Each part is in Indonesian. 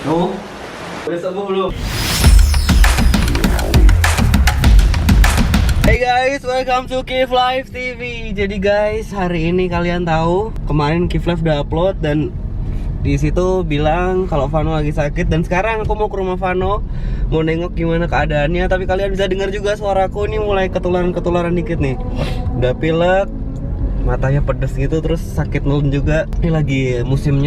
Oh, udah sembuh belum? Hey guys, welcome to Kif Live TV. Jadi guys, hari ini kalian tahu kemarin Kif Live udah upload dan di situ bilang kalau Vano lagi sakit, dan sekarang aku mau ke rumah Vano mau nengok gimana keadaannya. Tapi kalian bisa dengar juga suaraku ini mulai ketularan dikit nih. Udah pilek, matanya pedes gitu, terus sakit nelen juga. Ini lagi musim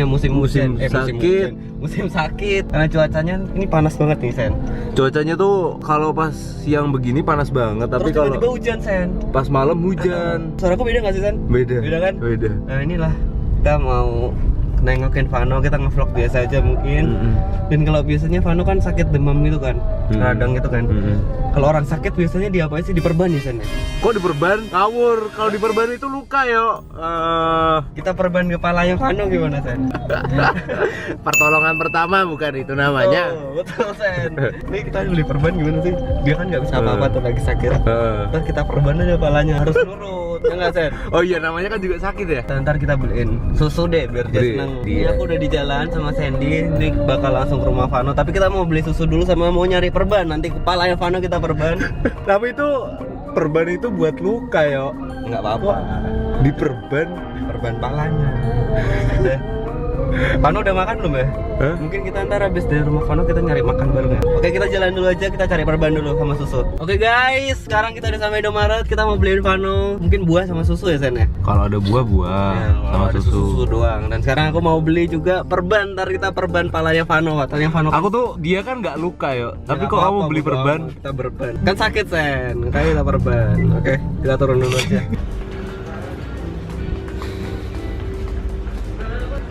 sakit karena cuacanya ini panas banget nih, Sen. Cuacanya tuh kalau pas siang begini panas banget, tapi Terus kalau tiba-tiba hujan, Sen. pas malam hujan. Suaraku beda nggak sih, Sen? Beda. Beda kan? Beda. Nah inilah, kita mau nengokin Vano, kita ngevlog biasa aja mungkin. Dan kalau biasanya Vano kan sakit demam gitu kan, radang gitu kan. Kalau orang sakit biasanya diapain sih? Diperban ya, Sen? Kok diperban? Ngawur. Kalau diperban itu luka yo. Kita perban kepalanya Vano gimana, Sen? Pertolongan pertama bukan itu namanya. Oh, betul, Sen. Ini kita beli perban gimana sih? Dia kan nggak bisa apa-apa tuh lagi sakit. Terus kita perban aja kepalanya, harus nurut. Ya nggak, Sen? Oh iya, namanya kan juga sakit ya. Ntar kita beliin susu deh biar dia seneng. Ini aku udah di jalan sama Sandy, ini bakal langsung ke rumah Vano. Tapi kita mau beli susu dulu sama mau nyari perban. Nanti kepalanya Vano kita perban. Tapi itu perban itu buat luka yo. Nggak apa-apa. Diperban palanya. Udah. Vano udah makan belum ya? Hah? Mungkin kita ntar habis dari rumah Vano kita nyari makan bareng ya. Oke, kita jalan dulu aja, kita cari perban dulu sama susu. Oke guys, sekarang kita udah sampai Indomaret, kita mau beliin Vano mungkin buah sama susu ya, Sen ya? Kalau ada buah Ya, sama ada susu. doang. Dan sekarang aku mau beli juga perban, ntar kita perban palanya Vano. Katanya Vano Aku tuh dia kan nggak luka yo. Tapi ya, kok kamu apa-apa, beli bodo perban? amat, kita perban. Kan sakit, Sen. Makanya kita perban. Oke, kita turun dulu aja.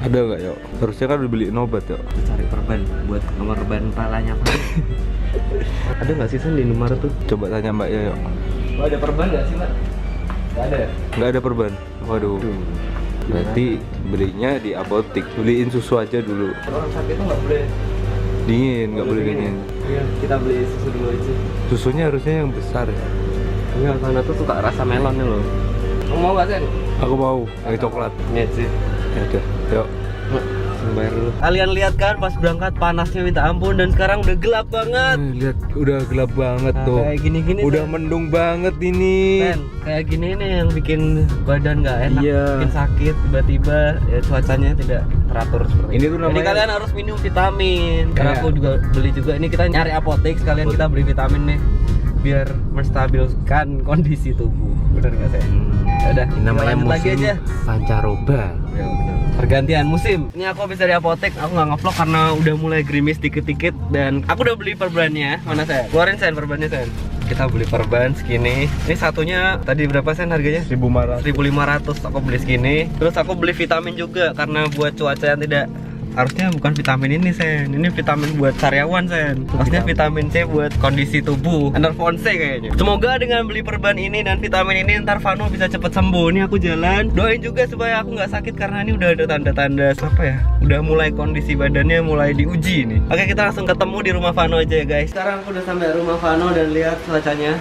Ada nggak yo? Harusnya kan udah beliin obat yo. Kita cari perban buat nomor perban palanya Vano. Ada nggak sih, Sen, di Indomaret tuh? Coba tanya Mbak yo. Oh, ada perban nggak sih, Mbak? Nggak ada. Nggak ada perban. Waduh. Berarti belinya di apotek. Beliin susu aja dulu. Orang sakit tuh nggak boleh Dingin, nggak boleh dingin. Iya, kita beli susu dulu aja. Susunya harusnya yang besar ya. Enggak, Vano tuh suka rasa melonnya loh. Kamu mau nggak, Sen? Aku mau yang coklat. Nih sih. Ya udah, yuk. Bayar dulu. Kalian lihat kan pas berangkat panasnya minta ampun, dan sekarang udah gelap banget. Lihat udah gelap banget Nah, tuh. kayak gini-gini Udah Sen. mendung banget ini. Sen, kayak gini nih yang bikin badan nggak enak, Iya. bikin sakit tiba-tiba ya, cuacanya tidak teratur seperti Ini tuh Jadi namanya- kalian harus minum vitamin. Karena Kayak- aku juga beli juga. Ini kita nyari apotek sekalian kita beli vitamin nih biar menstabilkan kondisi tubuh. Bener nggak, Sen? Udah, Ini namanya lanjut lagi musim aja. pancaroba. Ya, bener. Pergantian musim. Ini aku habis dari apotek, aku nggak ngevlog karena udah mulai gerimis dikit-dikit. Dan aku udah beli perbannya. Mana, Sen? Keluarin, Sen, perbannya, Sen. Kita beli perban segini. Ini satunya tadi berapa, Sen, harganya? 1.500. Aku beli segini. Terus aku beli vitamin juga karena buat cuaca yang tidak, harusnya bukan vitamin ini, Sen. Ini vitamin buat karyawan, Sen. Harusnya vitamin C buat kondisi tubuh. Enervon C kayaknya. Semoga dengan beli perban ini dan vitamin ini ntar Vano bisa cepet sembuh. Ini aku jalan. Doain juga supaya aku nggak sakit karena ini udah ada tanda-tanda apa ya? Udah mulai kondisi badannya mulai diuji nih. Oke, kita langsung ketemu di rumah Vano aja ya, guys. Sekarang aku udah sampai rumah Vano dan lihat cuacanya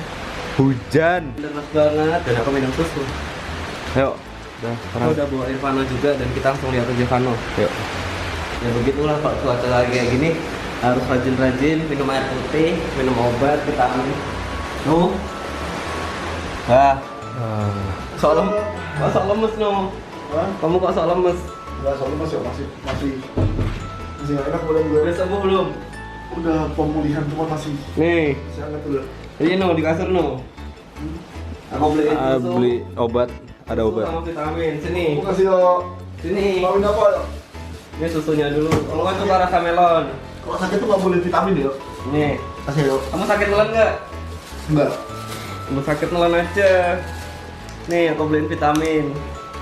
Hujan. deras banget dan aku minum susu. Yuk. Udah, Aku udah bawain Vano juga dan kita langsung lihat aja Vano. Yuk. Ya begitulah kalau cuaca lagi kayak gini, harus rajin-rajin minum air putih, minum obat, vitamin. No. Sok lemes no. Kamu kok sok lemes? Enggak, soalnya masih nggak enak badan gue. Udah sembuh belum? Udah pemulihan cuma masih Nih, hangat dulu. ini no di kasur no. Aku beliin susu. Beli obat, ada Susu obat. sama vitamin. Sini. Aku kasih lo Sini. vitamin apa ya? Ini susunya dulu. Kalau nggak suka rasa melon. Kalau sakit tuh nggak boleh vitamin ya? Nih. Kasih lo. Kamu sakit melon nggak? Enggak. Kamu sakit melon aja. Nih, aku beliin vitamin.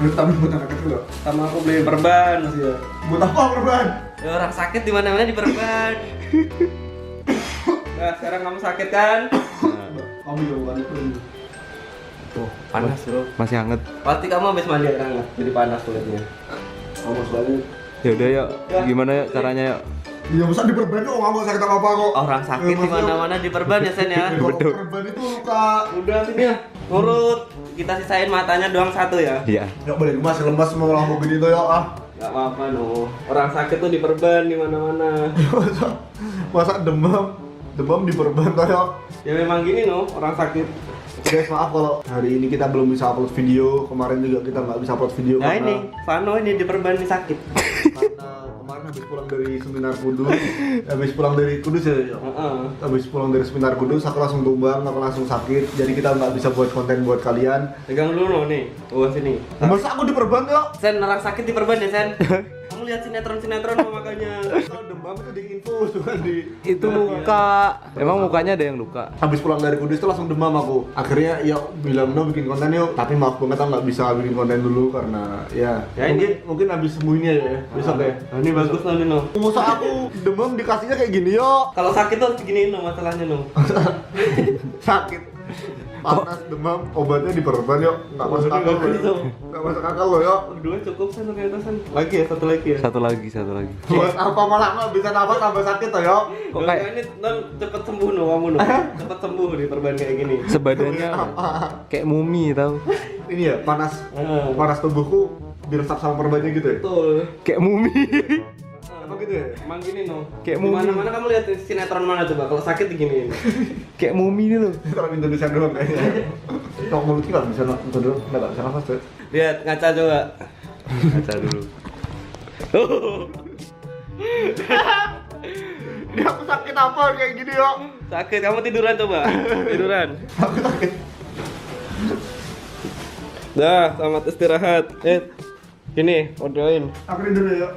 Vitamin buat anak kecil nggak? Sama aku beliin perban. Kasih ya. Buat apa perban? Ya, orang sakit di mana-mana diperban. Nah, sekarang kamu sakit kan? Kamu juga bukan itu. Tuh, panas bro. Masih hangat. Pasti kamu habis mandi air hangat, jadi panas kulitnya. Kamu sekali. Ya udah yuk. Gimana yuk caranya yuk? Iya, masa diperban kok nggak mau sakit apa kok? Orang sakit di mana-mana diperban ya, Sen ya. Kalau Betul. perban itu luka. Udah sini ya, nurut. Kita sisain matanya doang satu ya. Iya. Nggak boleh, masih lemas mau lama begini tuh ya ah. Gak apa-apa no. Orang sakit tuh diperban di mana-mana. Masa demam diperban kayak. Ya memang gini no, orang sakit. Guys, maaf kalau hari ini kita belum bisa upload video. Kemarin juga kita nggak bisa upload video Nah karena ini, Vano ini diperban di sakit. kemarin habis pulang dari seminar Kudus. Habis pulang dari Kudus ya. Habis pulang dari seminar Kudus, aku langsung tumbang, aku langsung sakit. Jadi kita nggak bisa buat konten buat kalian. Pegang dulu no nih, sini. Masa aku diperban ya? Sen, orang sakit diperban ya Sen. Kamu lihat sinetron no makanya. Kalau demam itu di info cuma di Itu luka. Emang mukanya ada yang luka? habis pulang dari Kudus tuh langsung demam aku. Akhirnya ya bilang no bikin konten yuk. Tapi maaf banget aku nggak bisa bikin konten dulu karena ya. Ya, ini- mungkin habis sembuh ini ya besok ya. Nah, ini bagus no, ini no. Masa aku demam dikasihnya kayak gini yo. Kalau sakit tuh harus beginiin no masalahnya no. Sakit. Panas demam obatnya diperban yuk. Nggak masuk akal loh. Bagus, Yuk. Nggak masuk akal loh yuk. Berdua cukup Sen ternyata Sen. Lagi ya, satu lagi ya. Satu lagi. Buat apa malah nggak bisa nafas tambah sakit toh yuk. Kok kayak ini non cepet sembuh no kamu no. Cepet sembuh diperban kayak gini. sebadannya kayak mumi tau? Ini ya panas tubuhku diresap sama perbannya gitu ya. Betul. Kayak mumi. Apa gitu ya? Emang gini no. Kayak Di mana-mana kamu lihat sinetron mana coba kalau sakit diginiin. Kayak mumi nih loh. Kalau Indonesia doang kayaknya. Kalau mulutnya nggak bisa nafas doang, nggak bisa nafas tuh. Lihat ngaca coba. Baca dulu. Dia aku sakit apa kayak gini yuk? Sakit, kamu tiduran coba. Tiduran. Aku sakit. Dah, selamat istirahat. Gini, doain. Aku tidur ya.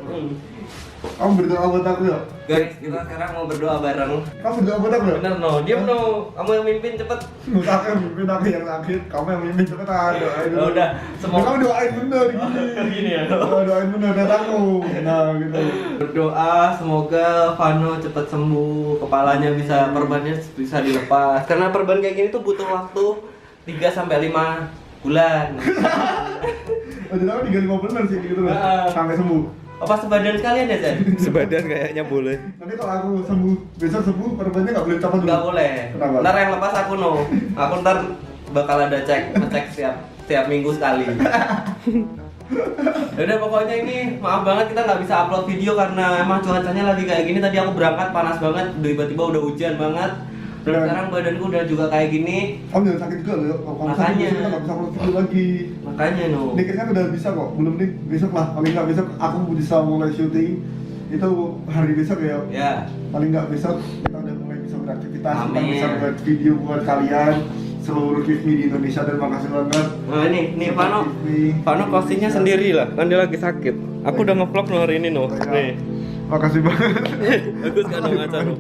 Kamu berdoa buat aku ya. Guys, kita sekarang mau berdoa bareng. Kamu berdoa buat aku ya. Bener no, diam no. Kamu yang mimpin cepet. Aku yang mimpin, aku yang sakit. Kamu yang mimpin cepetan doain dulu. Ya udah, Kamu doain bener gini. Gini ya. Doain bener dan aku. Nah gitu. Berdoa semoga Vano cepat sembuh, kepalanya bisa perbannya bisa dilepas. Karena perban kayak gini tuh butuh waktu 3 sampai 5 bulan. Oh, jadi aku 3-5 bulan sih gitu loh. Sampai sembuh. Apa sebadan sekalian ya, Zen? Sebadan kayaknya boleh. Nanti kalau aku sembuh, besok sembuh perbannya nggak boleh copot dulu. Nggak boleh. Kenapa? Ntar yang lepas aku no. Aku ntar bakal ada ngecek setiap minggu sekali. Udah pokoknya ini maaf banget kita nggak bisa upload video karena emang cuacanya lagi kayak gini. Tadi aku berangkat panas banget, tiba-tiba udah hujan banget. Dan sekarang badanku udah juga kayak gini. Kamu jangan sakit juga loh. Kalau kamu sakit Makanya. besok kita nggak bisa upload video lagi. Makanya no. Nih kan udah bisa kok, belum nih besok lah. Paling nggak besok aku bisa mulai syuting. Itu hari besok ya. Ya. Paling nggak besok kita udah mulai bisa beraktivitas. Kita Amin. bisa buat video buat kalian seluruh Give Me di Indonesia dan makasih banget. Nah ini Vano. Give Me. Vano closingnya sendiri lah, kan dia lagi sakit. Aku udah nge-vlog no hari ini no. Nih. Makasih banget. Bagus kan dong ngaca no.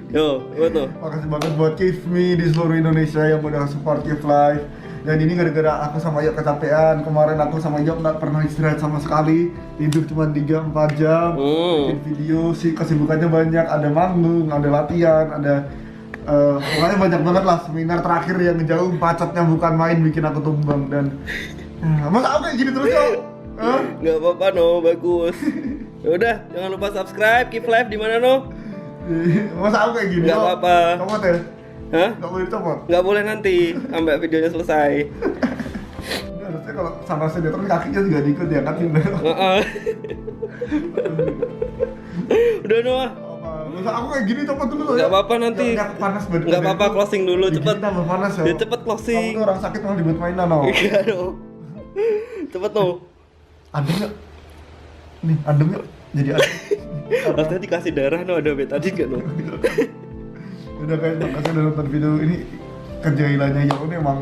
Yo, betul. Makasih banget buat Give Me di seluruh Indonesia yang udah support Give Live. Dan ini gara-gara aku sama Yok kecapean. Kemarin aku sama Yok nggak pernah istirahat sama sekali. Tidur cuma 3-4 jam. Bikin video sih, kesibukannya banyak. Ada manggung, ada latihan, ada pokoknya banyak banget lah. Seminar terakhir yang jauh pacatnya bukan main bikin aku tumbang. Dan masa aku kayak gini terus Yok? Hah? Nggak apa-apa no, bagus. Yaudah, jangan lupa subscribe, keep live di mana no? Masa aku kayak gini? Nggak Yok? apa-apa. Copot ya? Hah? Nggak boleh dicopot? Nggak boleh nanti sampai videonya selesai. Ini harusnya kalau sama sinetron kakinya juga diikut ya kan? Heeh. Udah no. Masa aku kayak gini copot dulu Nggak apa-apa nanti. Nggak panas badan. Nggak apa-apa, closing dulu cepet. Kita tambah panas ya. Ya cepet closing. Kamu tuh orang sakit malah dibuat mainan no. Iya no. Cepet no. Adem nggak? Nih adem nggak? Jadi adem. Harusnya dikasih darah no, ada betadine nggak no? Udah guys, makasih udah nonton video ini. Kejailannya ya ini emang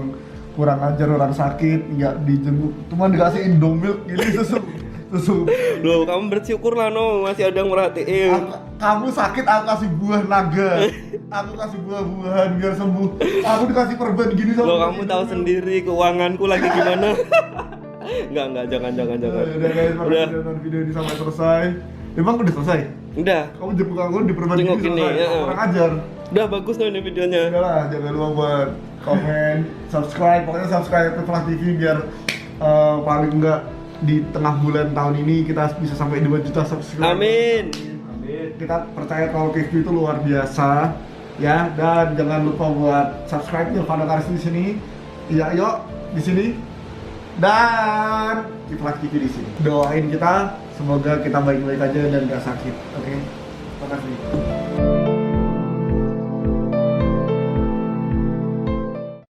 kurang ajar, orang sakit nggak dijenguk, cuma dikasih Indomilk gini susu. Loh, kamu bersyukur lah no, masih ada yang merhatiin. Kamu sakit, aku kasih buah naga. Aku kasih buah-buahan biar sembuh. Aku dikasih perban gini sama. Loh, kamu tahu sendiri keuanganku lagi gimana. Enggak, jangan. Udah guys, makasih udah nonton video ini sampai selesai. Emang udah selesai? Udah. Kamu jemput aku di perban Jenguk gini gini, selesai? ya. Kurang ajar. Udah bagus loh ini videonya. Udah lah, jangan lupa buat komen, subscribe. Pokoknya subscribe ke Flash TV biar paling enggak di tengah bulan tahun ini kita bisa sampai 2 juta subscriber. Amin. Kita percaya kalau TV itu luar biasa ya, dan jangan lupa buat subscribe ya Vano Karis di sini. Iya, yuk di sini. Dan Flash TV di sini. Doain kita Semoga kita baik-baik aja dan gak sakit. Oke, makasih.